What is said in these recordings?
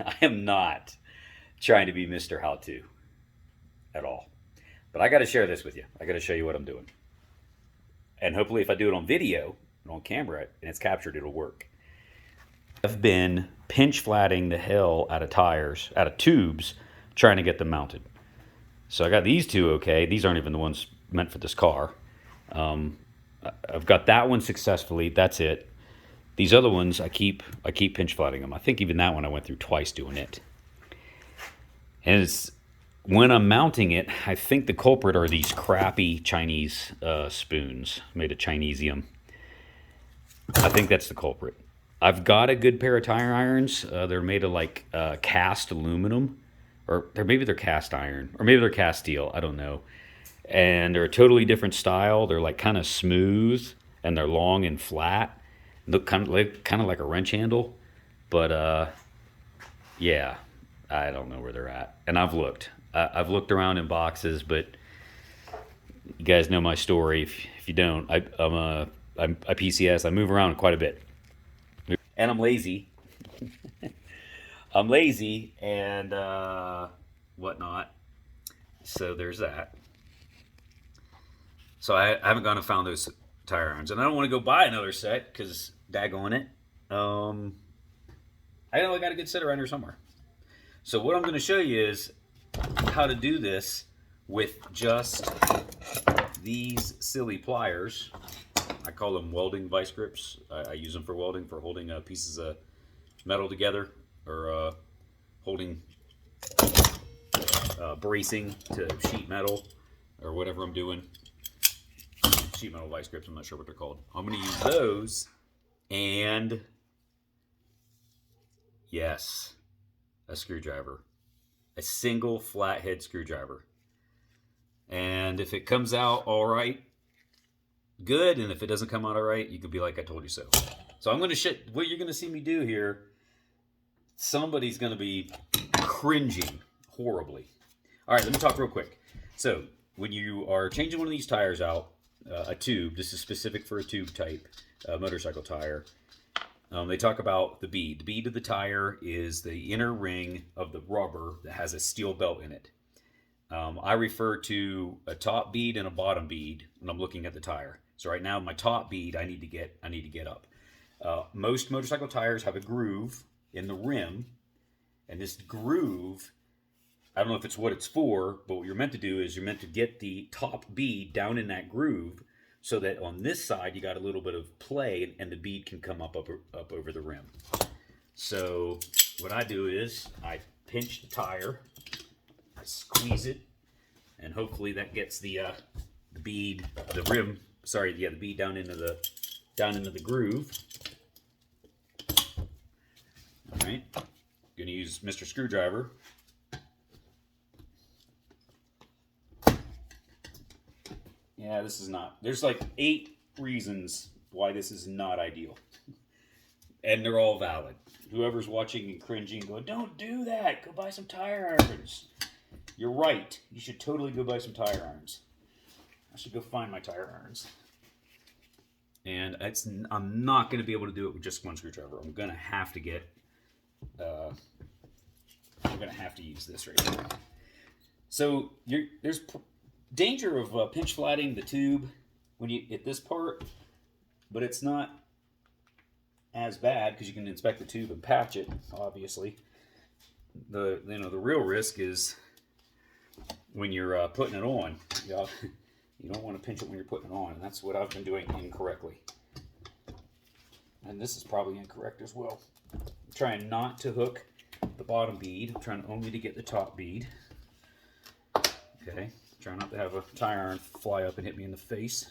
I am not trying to be Mr. How To at all. But I got to share this with you. I got to show you what I'm doing. And hopefully, if I do it on video and on camera and it's captured, it'll work. I've been pinch flatting the hell out of tires, out of tubes, trying to get them mounted. So I got these two okay. These aren't even the ones meant for this car. Um, I've got that one successfully. That's it. These other ones, I keep pinch flatting them. I think even that one I went through twice doing it. And it's when I'm mounting it, I think the culprit are these crappy Chinese spoons made of Chinesium. I think that's the culprit. I've got a good pair of tire irons. They're made of like cast aluminum, or maybe they're cast iron, or maybe they're cast steel. I don't know. And they're a totally different style. They're like kind of smooth, and they're long and flat. Look kind of like a wrench handle, but yeah, I don't know where they're at. And I've looked. I've looked around in boxes, but you guys know my story. If you don't, I'm a PCS. I move around quite a bit, and I'm lazy. I'm lazy and whatnot. So there's that. So I haven't gone and found those tire irons, and I don't want to go buy another set because daggone it. Um, I know I got a good set around here somewhere. So what I'm going to show you is how to do this with just these silly pliers. I call them welding vice grips. I use them for welding, for holding pieces of metal together, or holding bracing to sheet metal, or whatever I'm doing. Sheet metal vice grips, I'm not sure what they're called. I'm going to use those, and yes, a screwdriver. A single flathead screwdriver. And if it comes out all right, good. And if it doesn't come out all right, you can be like, I told you so. So I'm going to what you're going to see me do here, somebody's going to be cringing horribly. All right, let me talk real quick. So when you are changing one of these tires out, a tube, this is specific for a tube type motorcycle tire. They talk about the bead. The bead of the tire is the inner ring of the rubber that has a steel belt in it. I refer to a top bead and a bottom bead when I'm looking at the tire. So right now, my top bead, I need to get up. Most motorcycle tires have a groove in the rim, and this groove, I don't know if it's what it's for, but what you're meant to do is you're meant to get the top bead down in that groove, so that on this side you got a little bit of play and the bead can come up over the rim. So what I do is I pinch the tire, I squeeze it, and hopefully that gets the bead, the rim, sorry, yeah, the bead down into the groove. All right, I'm gonna use Mr. Screwdriver. Yeah, this is not. There's like 8 reasons why this is not ideal. And they're all valid. Whoever's watching and cringing, going, don't do that. Go buy some tire irons. You're right. You should totally go buy some tire irons. I should go find my tire irons. And I'm not going to be able to do it with just one screwdriver. I'm going to have to get. I'm going to have to use this right here. So there's danger of pinch flatting the tube when you hit this part, but it's not as bad because you can inspect the tube and patch it. Obviously, the real risk is when you're putting it on. You don't want to pinch it when you're putting it on, and that's what I've been doing incorrectly. And this is probably incorrect as well. I'm trying not to hook the bottom bead. I'm trying only to get the top bead. Okay. Try not to have a tire iron fly up and hit me in the face.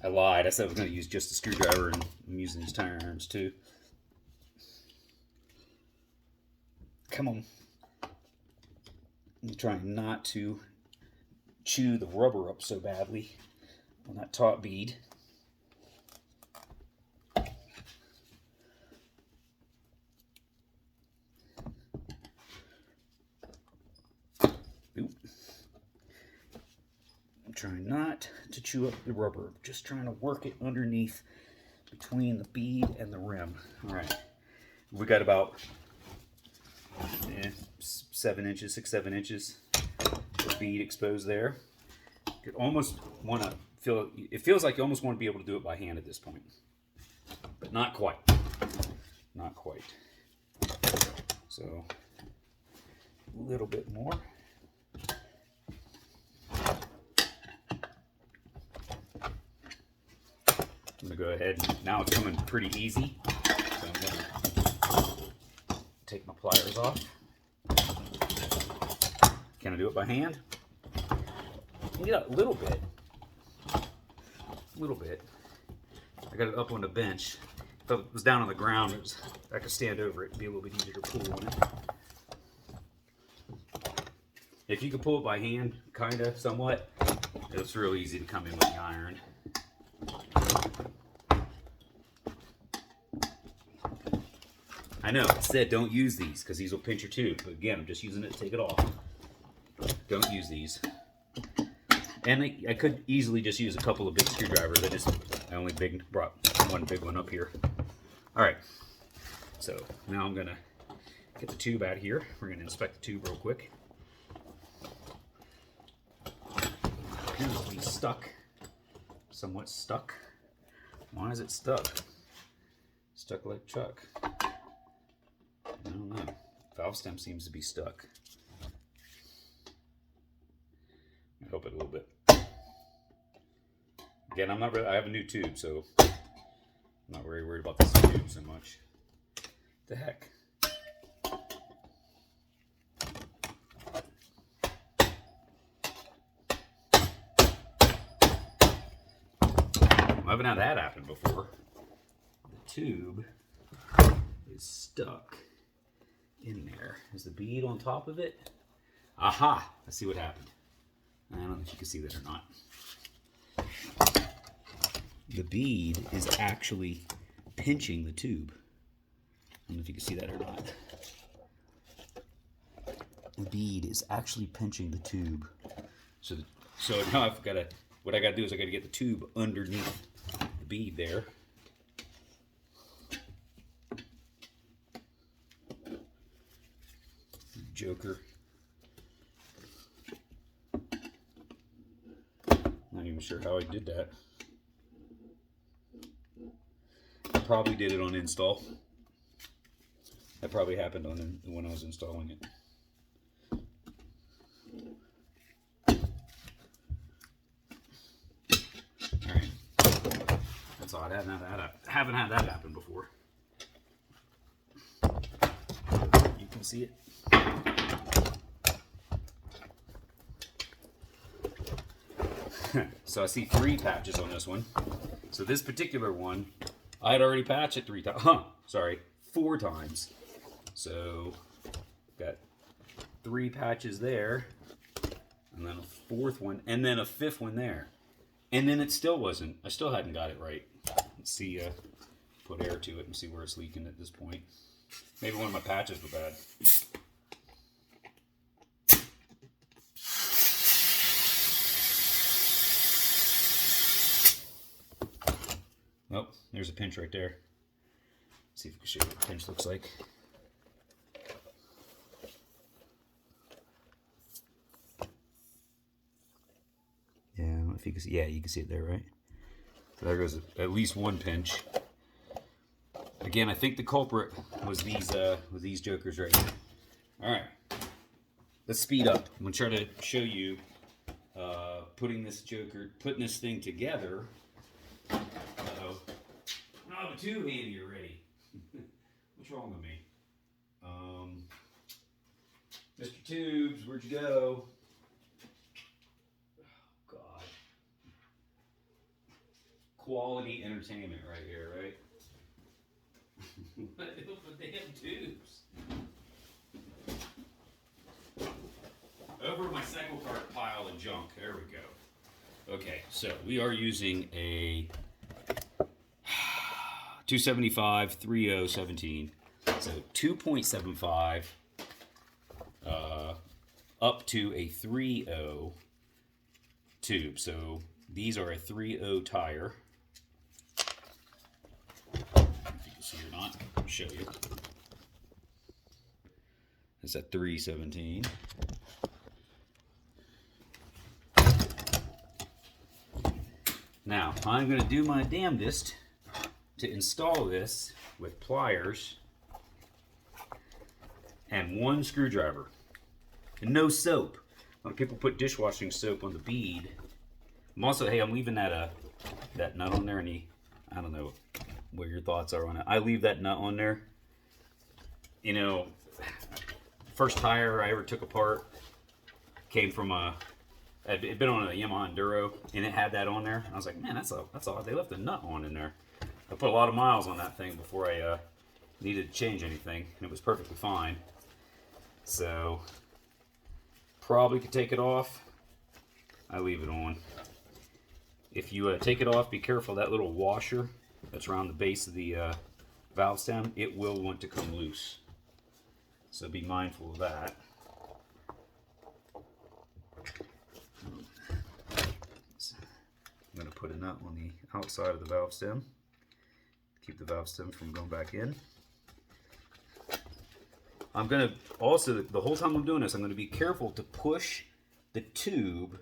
I lied. I said I was going to use just a screwdriver, and I'm using these tire irons too. Come on. I'm trying not to chew the rubber up so badly on that top bead. Oop. I'm trying not to chew up the rubber. I'm just trying to work it underneath between the bead and the rim. All right, we got about 7 inches, 6-7 inches of bead exposed there. You almost want to feel, it feels like you almost want to be able to do it by hand at this point, but not quite. Not quite. So a little bit more. I'm gonna go ahead. Now it's coming pretty easy. So I'm gonna take my pliers off. Can I do it by hand? Yeah, a little bit. A little bit. I got it up on the bench. If it was down on the ground, I could stand over it and be a little bit easier to pull on it. If you could pull it by hand, kinda, somewhat, it's real easy to come in with the iron. I know, it said don't use these because these will pinch your tube. But again, I'm just using it to take it off. Don't use these. And I could easily just use a couple of big screwdrivers. I only brought one big one up here. All right, so now I'm gonna get the tube out of here. We're gonna inspect the tube real quick. Appears to be stuck, somewhat stuck. Why is it stuck? Stuck like Chuck. I don't know. Valve stem seems to be stuck. I help it a little bit. Again, I'm not really, I have a new tube, so I'm not very worried about this tube so much. The heck? I haven't had that happen before. The tube is stuck in there. Is the bead on top of it? Aha! I see what happened. I don't know if you can see that or not. The bead is actually pinching the tube. I don't know if you can see that or not. The bead is actually pinching the tube. So now I've got to, what I got to do is I got to get the tube underneath the bead there. Joker. Not even sure how I did that. I probably did it on install. That probably happened on when I was installing it. All right, that's odd. I haven't had that happen before. You can see it. So I see 3 patches on this one. So this particular one, I had already patched it 3 times. 4 times. So got 3 patches there, and then a 4th one, and then a 5th one there. And then it still wasn't. I still hadn't got it right. Let's see. Put air to it and see where it's leaking at this point. Maybe one of my patches were bad. Oh, there's a pinch right there. Let's see if we can show you what the pinch looks like. Yeah, I don't know if you can see. Yeah, you can see it there, right? So there goes at least one pinch. Again, I think the culprit was these jokers right here. All right, let's speed up. I'm gonna try to show you putting this thing together. Uh-oh. I don't have a tube handy already. What's wrong with me? Mr. Tubes, where'd you go? Oh, God. Quality entertainment right here, right? What the damn tubes? Over my cycle cart pile of junk. There we go. Okay, so we are using a 275 3017. So 2.75 up to a 3.0 tube. So these are a 3.0 tire. focus here or not. I'll show you. It's at 317. Now, I'm going to do my damnedest to install this with pliers and one screwdriver. And no soap. A lot of people put dishwashing soap on the bead. I'm also, hey, I'm leaving that that nut on there. I don't know what your thoughts are on it. I leave that nut on there. You know, first tire I ever took apart came from it'd been on a Yamaha Enduro, and it had that on there. I was like, man, that's odd. They left a nut on in there. I put a lot of miles on that thing before I needed to change anything, and it was perfectly fine. So, probably could take it off. I leave it on. If you take it off, be careful. That little washer that's around the base of the valve stem, it will want to come loose. So be mindful of that. I'm going to put a nut on the outside of the valve stem. Keep the valve stem from going back in. I'm going to also, the whole time I'm doing this, I'm going to be careful to push the tube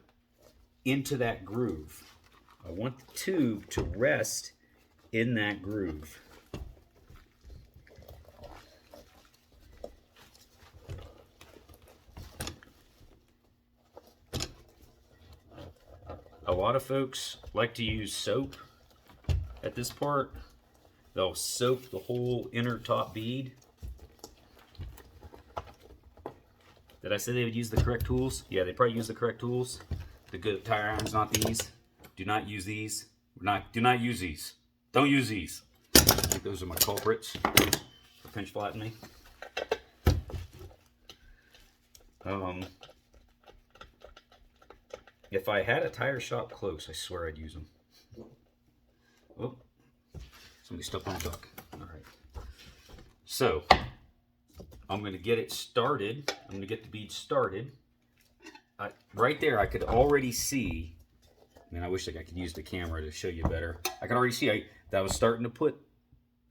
into that groove. I want the tube to rest in that groove. A lot of folks like to use soap at this part. They'll soak the whole inner top bead. Did I say they would use the correct tools? Yeah, they probably use the correct tools. The good tire irons, not these. Do not use these. Do not use these. Don't use these. I think those are my culprits for pinch flattening. If I had a tire shop close, I swear I'd use them. Oh, somebody stepped on the duck. All right. So, I'm going to get it started. I'm going to get the bead started. Right there, I could already see. I mean, I wish I could use the camera to show you better. I could already see that I was starting to put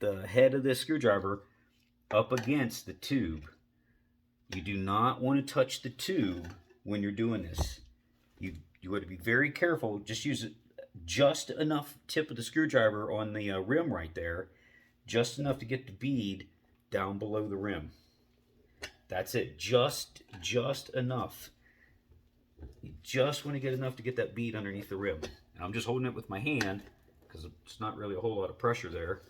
the head of this screwdriver up against the tube. You do not want to touch the tube when you're doing this. You want to be very careful. Just use it just enough tip of the screwdriver on the rim right there, just enough to get the bead down below the rim. That's it. Just enough. You just want to get enough to get that bead underneath the rim. And I'm just holding it with my hand because it's not really a whole lot of pressure there.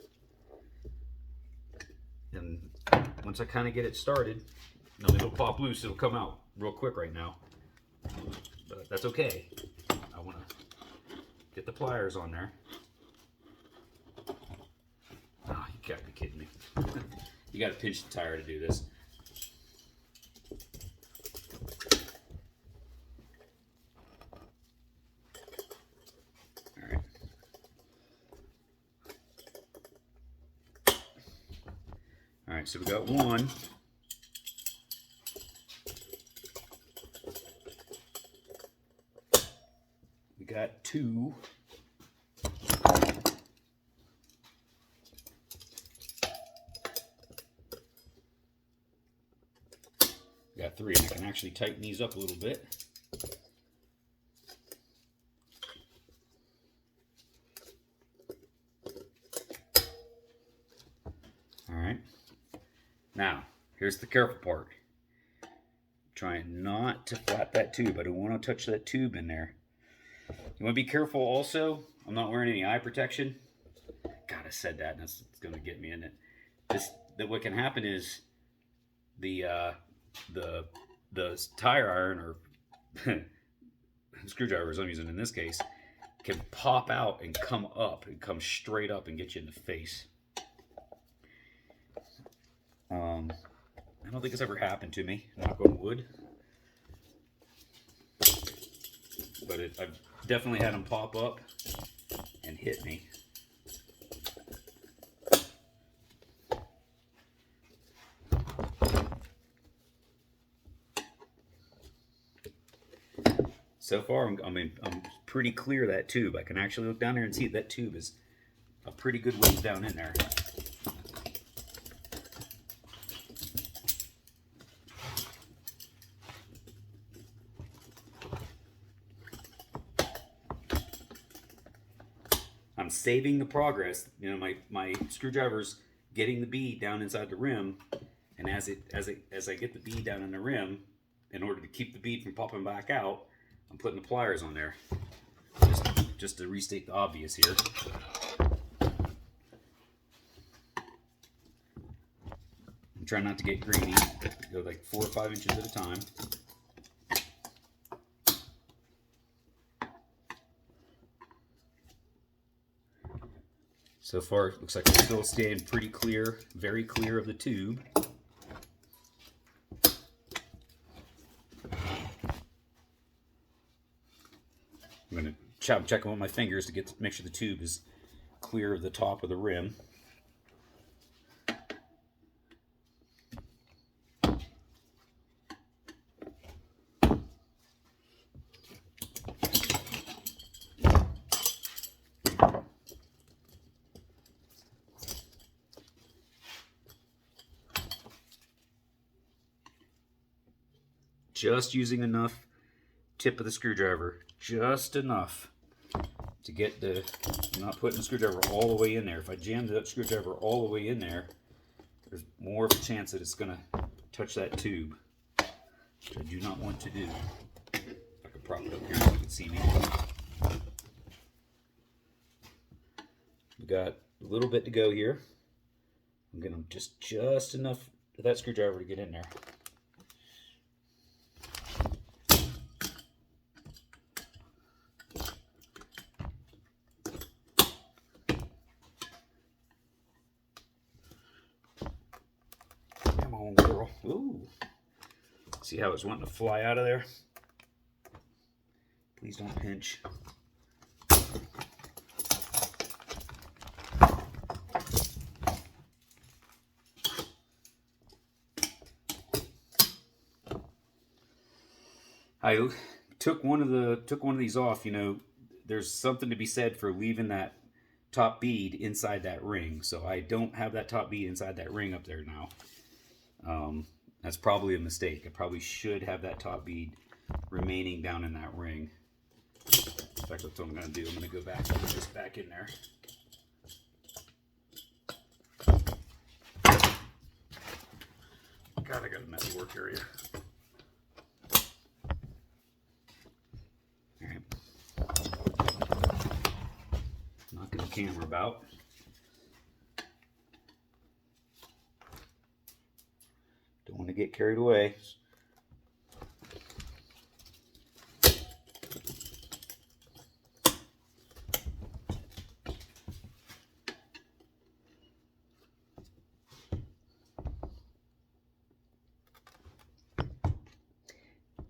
And once I kind of get it started, it'll pop loose. It'll come out real quick right now. But that's okay. I want to get the pliers on there. Oh, you gotta be kidding me. You gotta pinch the tire to do this. Alright. Alright, so we got one. We got two. We got three. I can actually tighten these up a little bit. All right. Now, here's the careful part. Trying not to flap that tube. I don't want to touch that tube in there. You want to be careful also. I'm not wearing any eye protection. God, I said that, and it's going to get me in it. What can happen is the tire iron or screwdrivers I'm using in this case can pop out and come up and come straight up and get you in the face. I don't think it's ever happened to me, knock on wood. But I've definitely had them pop up and hit me. So far, I'm pretty clear of that tube. I can actually look down there and see that tube is a pretty good ways down in there. I'm saving the progress. You know, my screwdriver's getting the bead down inside the rim, and as I get the bead down in the rim, in order to keep the bead from popping back out, I'm putting the pliers on there. Just to restate the obvious here. I'm trying not to get greedy. Go like 4 or 5 inches at a time. So far, it looks like we're still staying pretty clear, very clear of the tube. I'm going to check them with my fingers to make sure the tube is clear of the top of the rim. Just using enough tip of the screwdriver, just enough to get the, I'm not putting the screwdriver all the way in there. If I jam the screwdriver all the way in there, there's more of a chance that it's gonna touch that tube, which I do not want to do. I could prop it up here so you can see me. We got a little bit to go here. I'm gonna just enough of that screwdriver to get in there. Girl. Ooh. See how it's wanting to fly out of there? Please don't pinch. I took one of these off. You know, there's something to be said for leaving that top bead inside that ring. So I don't have that top bead inside that ring up there now. That's probably a mistake. I probably should have that top bead remaining down in that ring. In fact, that's what I'm going to do. I'm going to go back and put this back in there. God, I got a messy work area. Alright. Knocking the camera about. Don't want to get carried away.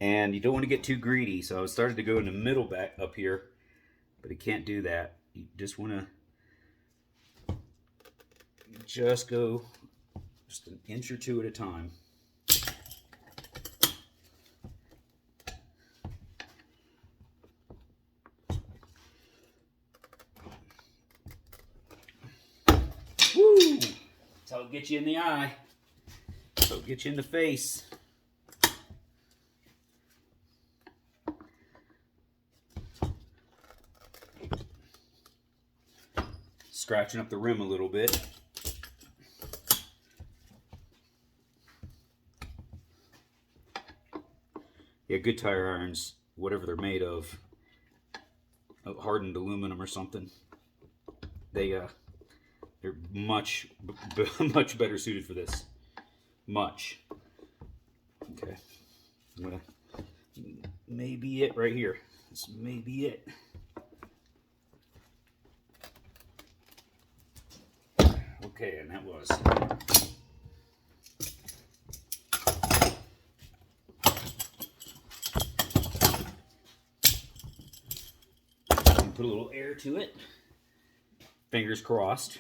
And you don't want to get too greedy, so I started to go in the middle back up here, but you can't do that. You just want to just go just an inch or two at a time. Woo! That's how it gets you in the eye. That's how it gets you in the face. Scratching up the rim a little bit. Yeah, good tire irons, whatever they're made of hardened aluminum or something, they're much better suited for this. Much. Okay. I'm gonna, maybe it right here. This may be it. Okay, and that was. Put a little air to it. Fingers crossed.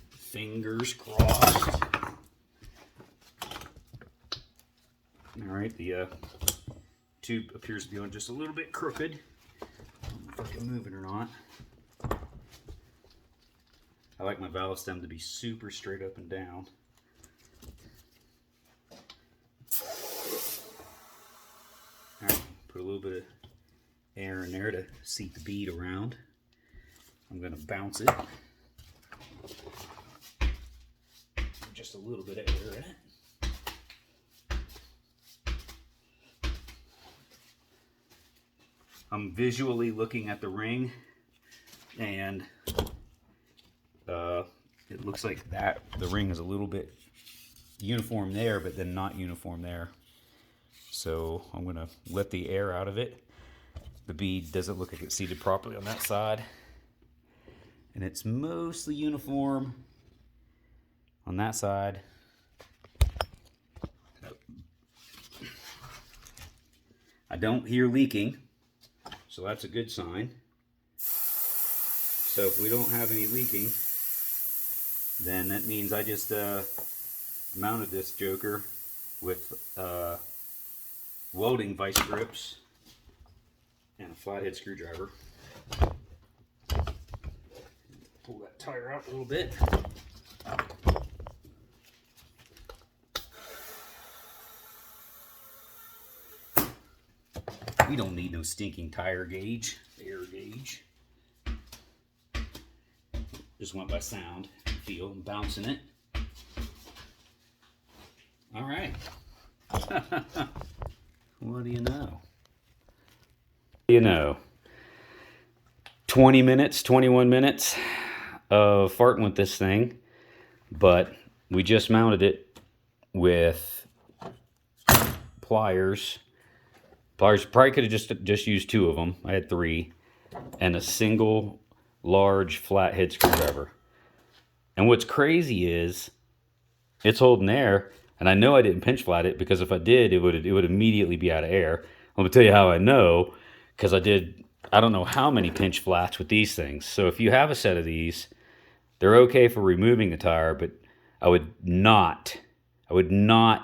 Fingers crossed. All right, the tube appears to be just a little bit crooked. I don't know if I can move it or not. I like my valve stem to be super straight up and down. All right, put a little bit of air in there to seat the bead around. I'm going to bounce it. Just a little bit of air in it. I'm visually looking at the ring, and it looks like that the ring is a little bit uniform there, but then not uniform there. So I'm going to let the air out of it. The bead doesn't look like it's seated properly on that side, and it's mostly uniform on that side. I don't hear leaking, so that's a good sign. So if we don't have any leaking, then that means I just mounted this joker with welding vice grips and a flathead screwdriver. Pull that tire out a little bit. We don't need no stinking tire gauge, air gauge. Just went by sound, feel, and bouncing it. All right. What do you know? 20 minutes, 21 minutes of farting with this thing, but we just mounted it with pliers. Pliers, probably could have just used 2 of them. I had 3, and a single large flathead screwdriver. And what's crazy is it's holding air, and I know I didn't pinch flat it, because if I did, it would immediately be out of air. I'm gonna tell you how I know, because I don't know how many pinch flats with these things. So if you have a set of these, they're okay for removing the tire, but I would not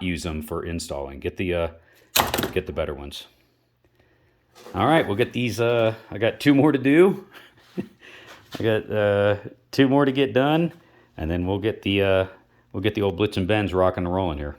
use them for installing. Get the better ones. All right, we'll get these. I got 2 more to do. I got 2 more to get done, and then we'll get the old Blitz and Bends rocking and rolling here.